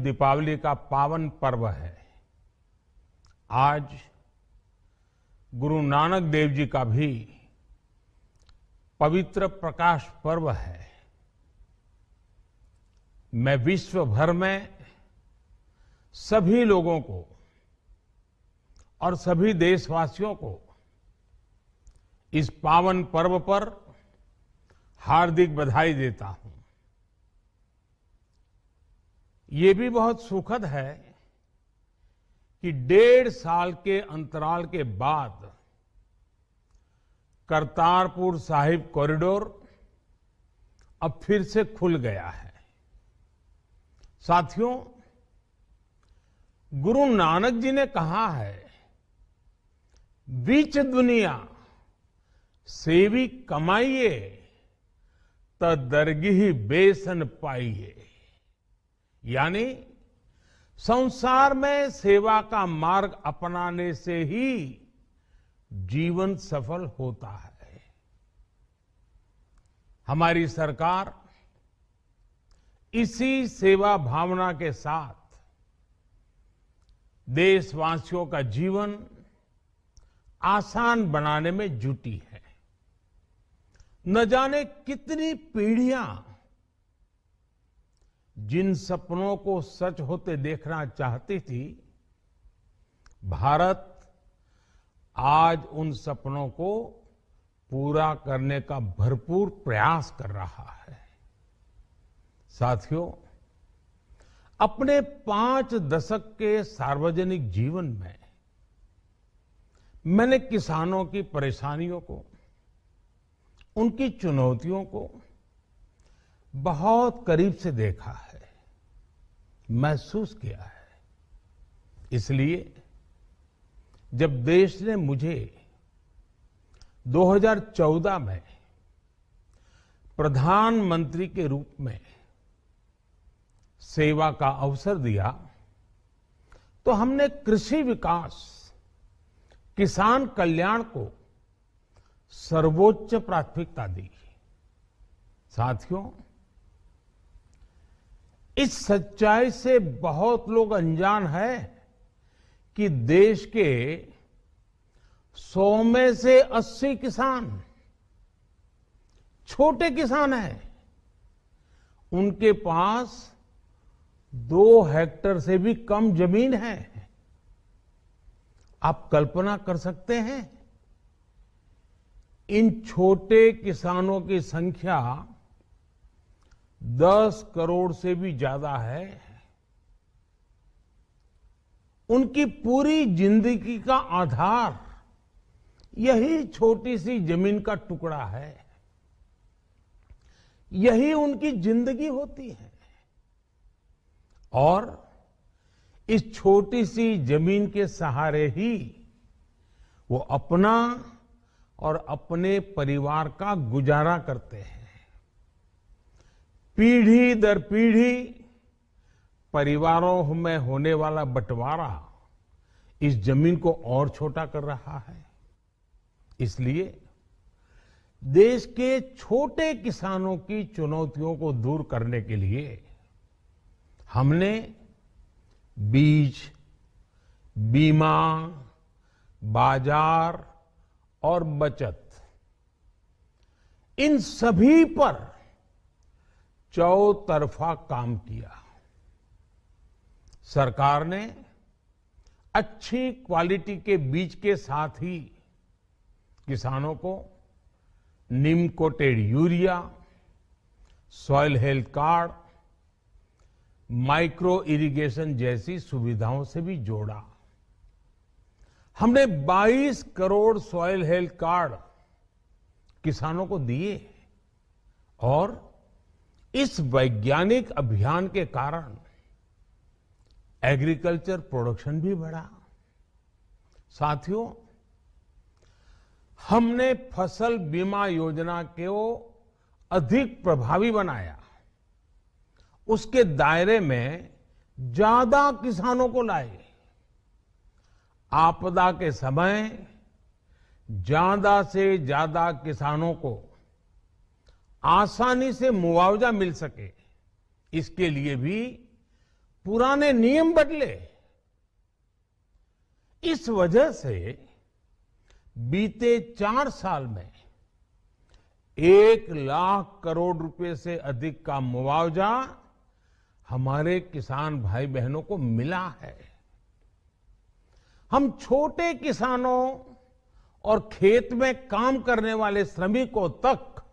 दीपावली का पावन पर्व है। आज गुरु नानक देव जी का भी पवित्र प्रकाश पर्व है। मैं विश्व भर में सभी लोगों को और सभी देशवासियों को इस पावन पर्व पर हार्दिक बधाई देता हूं। ये भी बहुत सुखद है कि 1.5 साल के अंतराल के बाद करतारपुर साहिब कॉरिडोर अब फिर से खुल गया है। साथियों, गुरु नानक जी ने कहा है, बीच दुनिया सेवी कमाइए त दरगिही बेसन पाइए। यानी संसार में सेवा का मार्ग अपनाने से ही जीवन सफल होता है। हमारी सरकार इसी सेवा भावना के साथ देशवासियों का जीवन आसान बनाने में जुटी है। न जाने कितनी पीढ़ियां जिन सपनों को सच होते देखना चाहती थी, भारत आज उन सपनों को पूरा करने का भरपूर प्रयास कर रहा है। साथियों, अपने 5 दशक के सार्वजनिक जीवन में मैंने किसानों की परेशानियों को, उनकी चुनौतियों को बहुत करीब से देखा है, महसूस किया है। इसलिए जब देश ने मुझे 2014 में प्रधानमंत्री के रूप में सेवा का अवसर दिया, तो हमने कृषि विकास, किसान कल्याण को सर्वोच्च प्राथमिकता दी। साथियों, इस सच्चाई से बहुत लोग अनजान है कि देश के 100 में से 80 किसान छोटे किसान हैं। उनके पास 2 हेक्टेयर से भी कम जमीन है। आप कल्पना कर सकते हैं, इन छोटे किसानों की संख्या 10 करोड़ से भी ज्यादा है। उनकी पूरी जिंदगी का आधार यही छोटी सी जमीन का टुकड़ा है। यही उनकी जिंदगी होती है। और इस छोटी सी जमीन के सहारे ही वो अपना और अपने परिवार का गुजारा करते हैं। पीढ़ी दर पीढ़ी परिवारों में होने वाला बंटवारा इस जमीन को और छोटा कर रहा है। इसलिए देश के छोटे किसानों की चुनौतियों को दूर करने के लिए हमने बीज, बीमा, बाजार और बचत, इन सभी पर चौतरफा काम किया। सरकार ने अच्छी क्वालिटी के बीज के साथ ही किसानों को neem coated urea, soil health card, micro irrigation जैसी सुविधाओं से भी जोड़ा। हमने 22 करोड़ सॉइल हेल्थ कार्ड किसानों को दिए और इस वैज्ञानिक अभियान के कारण एग्रीकल्चर प्रोडक्शन भी बढ़ा। साथियों, हमने फसल बीमा योजना को अधिक प्रभावी बनाया। उसके दायरे में ज्यादा किसानों को लाए। आपदा के समय ज्यादा से ज्यादा किसानों को आसानी से मुआवजा मिल सके, इसके लिए भी पुराने नियम बदले। इस वजह से बीते 4 साल में 1 लाख करोड़ रुपए से अधिक का मुआवजा हमारे किसान भाई बहनों को मिला है। हम छोटे किसानों और खेत में काम करने वाले श्रमिकों तक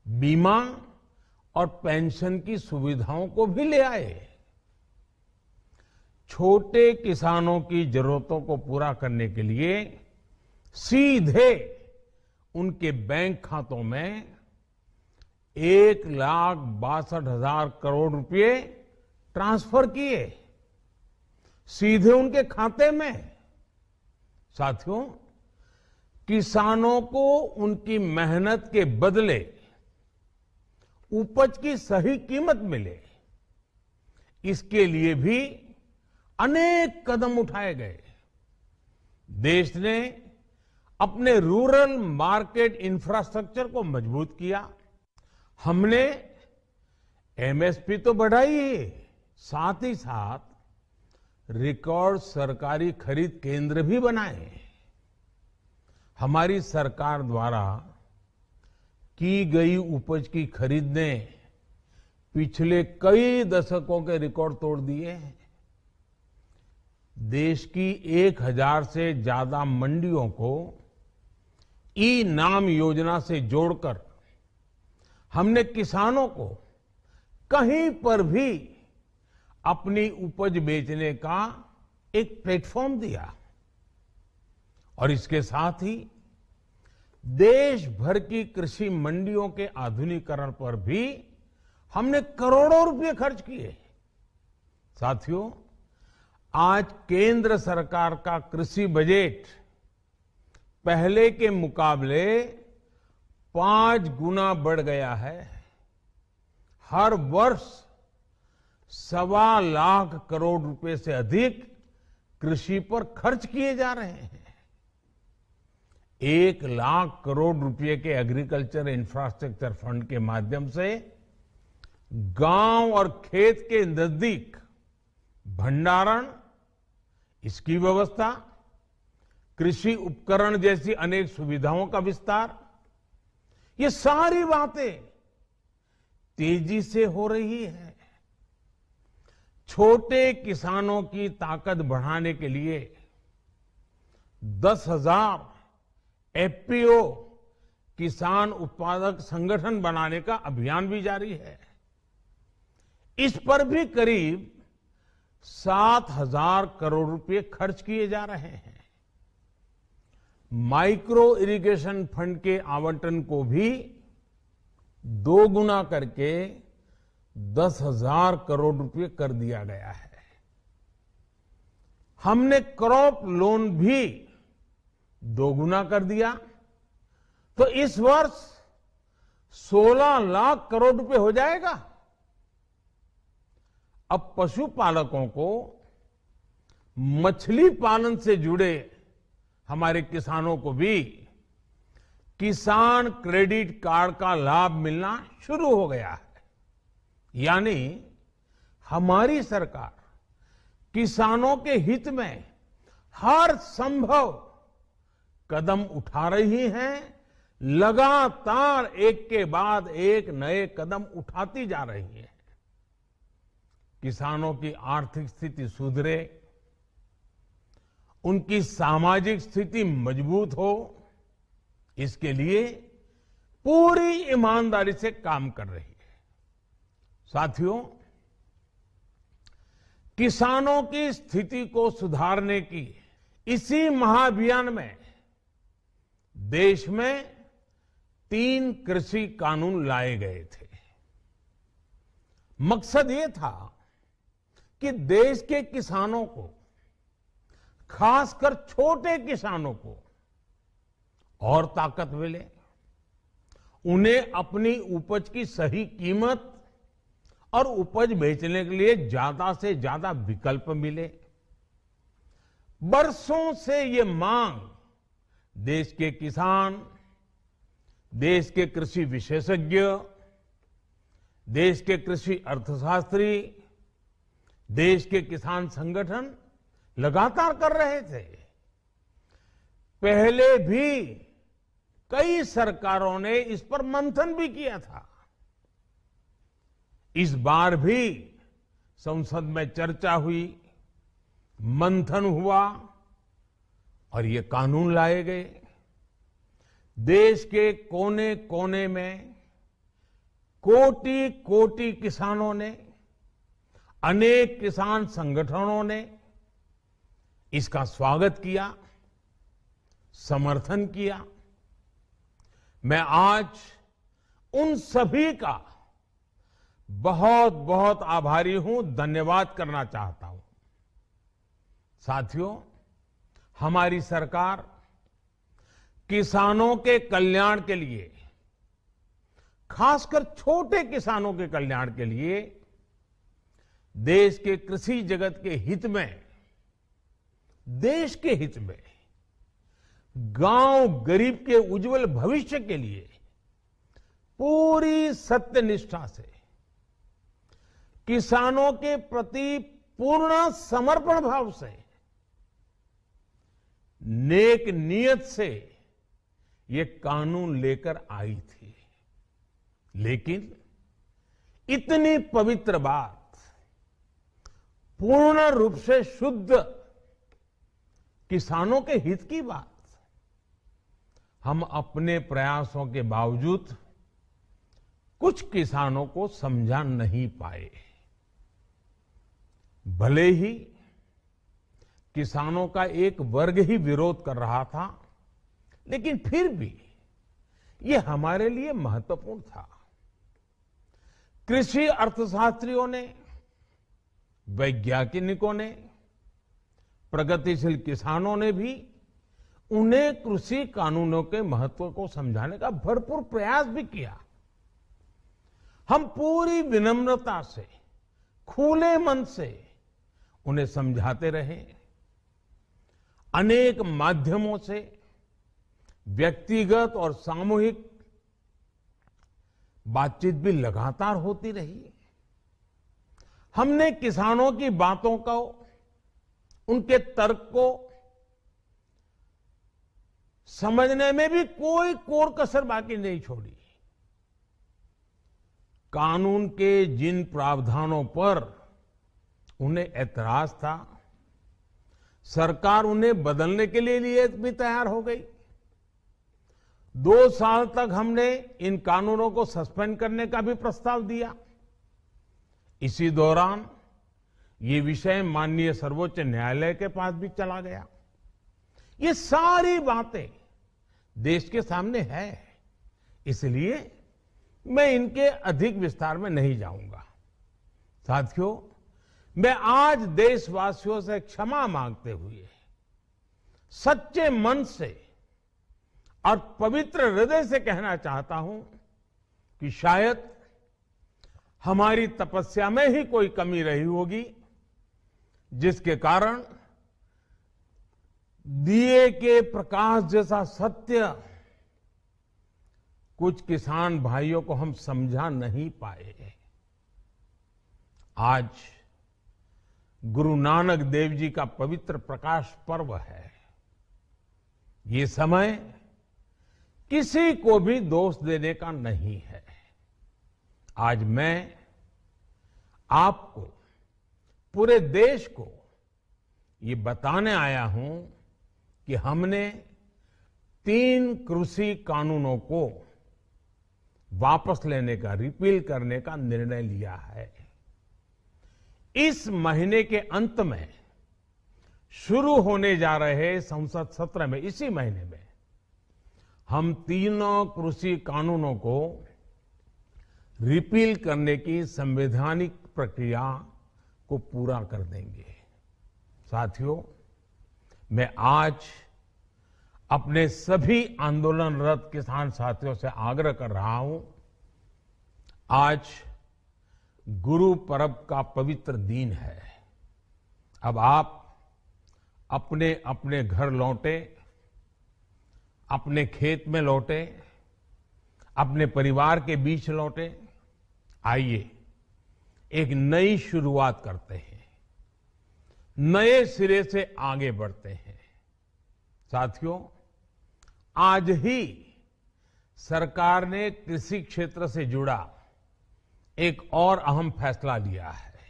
बीमा और पेंशन की सुविधाओं को भी ले आए। छोटे किसानों की जरूरतों को पूरा करने के लिए सीधे उनके बैंक खातों में 1,62,000 करोड़ रुपए ट्रांसफर किए, सीधे उनके खाते में। साथियों, किसानों को उनकी मेहनत के बदले उपज की सही कीमत मिले, इसके लिए भी अनेक कदम उठाए गए। देश ने अपने रूरल मार्केट इंफ्रास्ट्रक्चर को मजबूत किया। हमने एमएसपी तो बढ़ाई ही, साथ ही साथ रिकॉर्ड सरकारी खरीद केंद्र भी बनाए। हमारी सरकार द्वारा की गई उपज की खरीद ने पिछले कई दशकों के रिकॉर्ड तोड़ दिए हैं। देश की 1,000 से ज्यादा मंडियों को ई नाम योजना से जोड़कर हमने किसानों को कहीं पर भी अपनी उपज बेचने का एक प्लेटफॉर्म दिया। और इसके साथ ही देश भर की कृषि मंडियों के आधुनिकीकरण पर भी हमने करोड़ों रुपए खर्च किए। साथियों, आज केंद्र सरकार का कृषि बजट पहले के मुकाबले 5 गुना बढ़ गया है। हर वर्ष 1.25 लाख करोड़ रुपए से अधिक कृषि पर खर्च किए जा रहे हैं। 1 लाख करोड़ रुपए के एग्रीकल्चर इंफ्रास्ट्रक्चर फंड के माध्यम से गांव और खेत के नजदीक भंडारण, इसकी व्यवस्था, कृषि उपकरण जैसी अनेक सुविधाओं का विस्तार, ये सारी बातें तेजी से हो रही है। छोटे किसानों की ताकत बढ़ाने के लिए 10,000 एफपीओ किसान उत्पादक संगठन बनाने का अभियान भी जारी है। इस पर भी करीब 7,000 करोड़ रुपए खर्च किए जा रहे हैं। माइक्रो इरिगेशन फंड के आवंटन को भी 2 गुना करके 10,000 करोड़ रुपए कर दिया गया है। हमने क्रॉप लोन भी 2 गुना कर दिया, तो इस वर्ष 16 लाख करोड़ रुपए हो जाएगा। अब पशुपालकों को मछली पालन से जुड़े हमारे किसानों को भी किसान क्रेडिट कार्ड का लाभ मिलना शुरू हो गया है। यानी हमारी सरकार किसानों के हित में हर संभव कदम उठा रही है, लगातार एक के बाद एक नए कदम उठाती जा रही है। किसानों की आर्थिक स्थिति सुधरे, उनकी सामाजिक स्थिति मजबूत हो, इसके लिए पूरी ईमानदारी से काम कर रही है। साथियों, किसानों की स्थिति को सुधारने की इसी महाअभियान में देश में 3 कृषि कानून लाए गए थे। मकसद ये था कि देश के किसानों को, खासकर छोटे किसानों को और ताकत मिले, उन्हें अपनी उपज की सही कीमत और उपज बेचने के लिए ज्यादा से ज्यादा विकल्प मिले। बरसों से ये मांग देश के किसान, देश के कृषि विशेषज्ञ, देश के कृषि अर्थशास्त्री देश के किसान संगठन लगातार कर रहे थे। पहले भी कई सरकारों ने इस पर मंथन भी किया था। इस बार भी संसद में चर्चा हुई, मंथन हुआ और ये कानून लाए गए। देश के कोने कोने में कोटि कोटि किसानों ने, अनेक किसान संगठनों ने इसका स्वागत किया, समर्थन किया। मैं आज उन सभी का बहुत बहुत आभारी हूं, धन्यवाद करना चाहता हूं। साथियों, हमारी सरकार किसानों के कल्याण के लिए, खासकर छोटे किसानों के कल्याण के लिए, देश के कृषि जगत के हित में, देश के हित में, गांव गरीब के उज्जवल भविष्य के लिए पूरी सत्यनिष्ठा से, किसानों के प्रति पूर्ण समर्पण भाव से, नेक नियत से ये कानून लेकर आई थी। लेकिन इतनी पवित्र बात, पूर्ण रूप से शुद्ध किसानों के हित की बात, हम अपने प्रयासों के बावजूद कुछ किसानों को समझा नहीं पाए। भले ही किसानों का एक वर्ग ही विरोध कर रहा था, लेकिन फिर भी ये हमारे लिए महत्वपूर्ण था। कृषि अर्थशास्त्रियों ने, वैज्ञानिकों ने, प्रगतिशील किसानों ने भी उन्हें कृषि कानूनों के महत्व को समझाने का भरपूर प्रयास भी किया। हम पूरी विनम्रता से, खुले मन से उन्हें समझाते रहे। अनेक माध्यमों से व्यक्तिगत और सामूहिक बातचीत भी लगातार होती रही। हमने किसानों की बातों को, उनके तर्क को समझने में भी कोई कोर कसर बाकी नहीं छोड़ी। कानून के जिन प्रावधानों पर उन्हें ऐतराज था, सरकार उन्हें बदलने के लिए भी तैयार हो गई। 2 साल तक हमने इन कानूनों को सस्पेंड करने का भी प्रस्ताव दिया। इसी दौरान ये विषय माननीय सर्वोच्च न्यायालय के पास भी चला गया। ये सारी बातें देश के सामने है, इसलिए मैं इनके अधिक विस्तार में नहीं जाऊंगा। साथियों, मैं आज देशवासियों से क्षमा मांगते हुए सच्चे मन से और पवित्र हृदय से कहना चाहता हूं कि शायद हमारी तपस्या में ही कोई कमी रही होगी, जिसके कारण दिए के प्रकाश जैसा सत्य कुछ किसान भाइयों को हम समझा नहीं पाए। आज गुरु नानक देव जी का पवित्र प्रकाश पर्व है। ये समय किसी को भी दोष देने का नहीं है। आज मैं आपको, पूरे देश को ये बताने आया हूं कि हमने 3 कृषि कानूनों को वापस लेने का, रिपील करने का निर्णय लिया है। इस महीने के अंत में शुरू होने जा रहे संसद सत्र में, इसी महीने में, हम तीनों कृषि कानूनों को रिपील करने की संवैधानिक प्रक्रिया को पूरा कर देंगे। साथियों, मैं आज अपने सभी आंदोलनरत किसान साथियों से आग्रह कर रहा हूं, आज गुरु पर्व का पवित्र दिन है। अब आप अपने अपने घर लौटे, अपने खेत में लौटे, अपने परिवार के बीच लौटे। आइए एक नई शुरुआत करते हैं। नए सिरे से आगे बढ़ते हैं। साथियों, आज ही सरकार ने कृषि क्षेत्र से जुड़ा एक और अहम फैसला लिया है।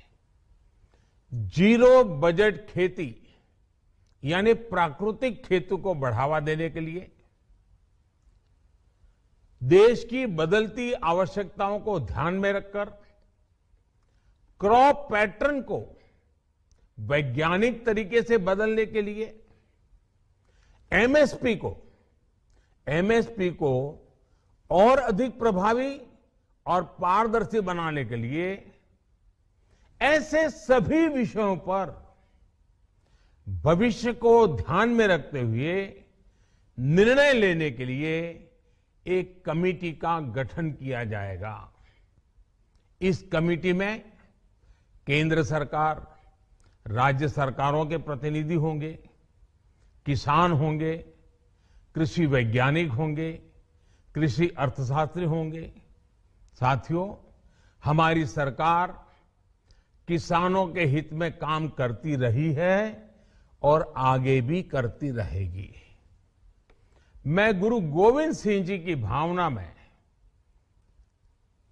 जीरो बजट खेती यानी प्राकृतिक खेती को बढ़ावा देने के लिए देश की बदलती आवश्यकताओं को ध्यान में रखकर क्रॉप पैटर्न को वैज्ञानिक तरीके से बदलने के लिए एमएसपी को और अधिक प्रभावी और पारदर्शी बनाने के लिए ऐसे सभी विषयों पर भविष्य को ध्यान में रखते हुए निर्णय लेने के लिए एक कमेटी का गठन किया जाएगा। इस कमेटी में केंद्र सरकार, राज्य सरकारों के प्रतिनिधि होंगे, किसान होंगे, कृषि वैज्ञानिक होंगे, कृषि अर्थशास्त्री होंगे। साथियों, हमारी सरकार किसानों के हित में काम करती रही है और आगे भी करती रहेगी। मैं गुरु गोविंद सिंह जी की भावना में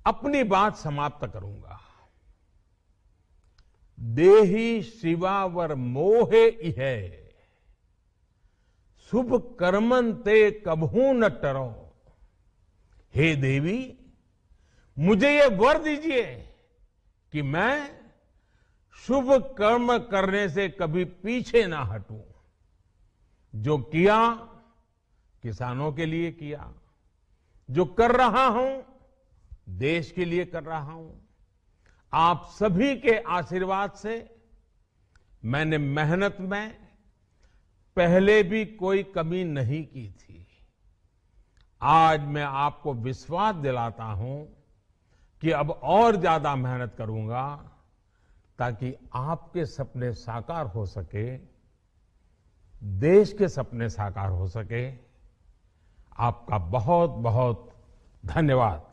अपनी बात समाप्त करूंगा। देहि शिवावर मोहे इहे, शुभ कर्मन ते कबहू न टरो। हे देवी, मुझे ये वर दीजिए कि मैं शुभ कर्म करने से कभी पीछे ना हटूं। जो किया किसानों के लिए किया, जो कर रहा हूं देश के लिए कर रहा हूं। आप सभी के आशीर्वाद से मैंने मेहनत में पहले भी कोई कमी नहीं की थी। आज मैं आपको विश्वास दिलाता हूं कि अब और ज्यादा मेहनत करूंगा ताकि आपके सपने साकार हो सके, देश के सपने साकार हो सके। आपका बहुत बहुत धन्यवाद।